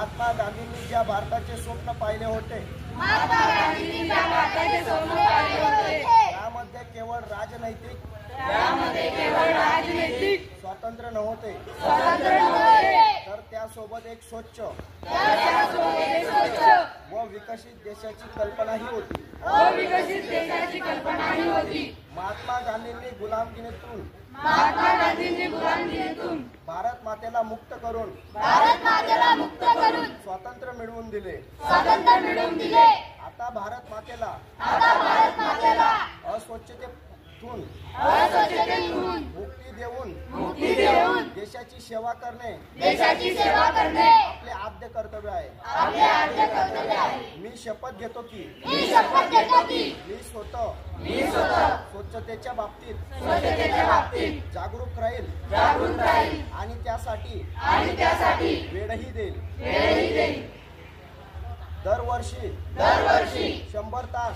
महात्मा गांधींनी ज्या भारताचे स्वप्न पाहिले होते त्यामध्ये केवळ राजनैतिक स्वातंत्र्य नव्हते तर त्यासोबत एक स्वच्छ व विकसित देशाची कल्पनाही होती। महात्मा गांधींनी गुलामगिरीतून भारत मातेला मुक्त करून स्वातंत्र्य मिळवून दिले। आता भारत मातेला अस्वच्छतेतून मुक्ती देऊन देशाची सेवा करणे आपले आद्य कर्तव्य आहे। मी शपथ घेतो की मी स्वतः स्वच्छतेच्या बाबतीत जागरूक राहील आणि त्यासाठी वेळही देईल। दरवर्षी 100 तास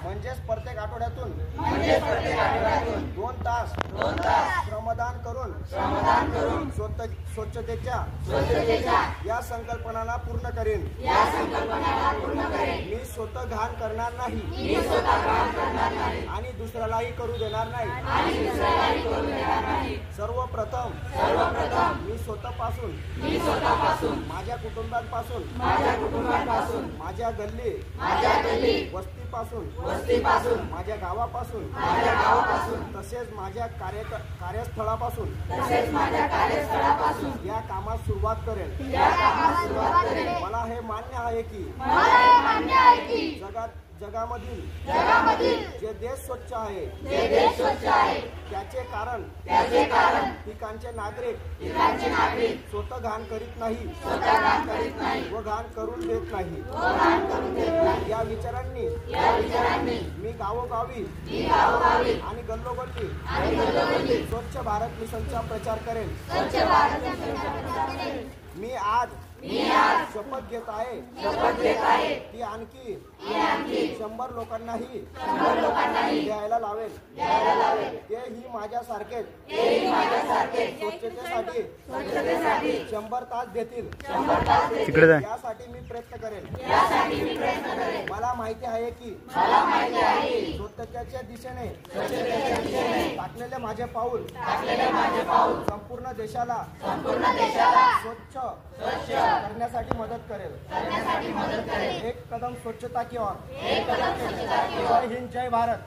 म्हणजेच प्रत्येक आठवड्यातून 2 तास श्रमदान करून स्वच्छतेच्या या संकल्पनांना पूर्ण करेन। मी स्वतः घाण करणार नाही आणि दुसऱ्यालाही करू देणार नाही। सर्वप्रथम मी स्वतःपासून माझ्या कुटुंबापासून माझ्या गल्ली वस्तीपासून माझ्या गावापासून तसेच माझ्या कार्यस्थळापासून या कामात सुरुवात करेल। मला हे मान्य आहे की जगामधील जे देश स्वच्छ आहे त्याचे कारण ठिकाणचे नागरिक स्वतः घाण करीत नाही व घाण करून देत नाही। या विचारांनी मी गावोगावी आणि गल्लोगल्ली स्वच्छ भारत मिशनचा प्रचार करेन। मी आज शपथ घेत आहे की आणखी 100 लोकांनाही द्यायला लावेल। तेही माझ्यासारखेच स्वच्छतेसाठी 100 तास देतील। यासाठी मी प्रयत्न करेन। मला माहिती आहे की स्वच्छतेच्या दिशेने टाकलेले माझे पाऊल संपूर्ण देशाला स्वच्छ करण्यासाठी मदत करेल। एक कदम स्वच्छता की ओर। जय हिंद, जय भारत।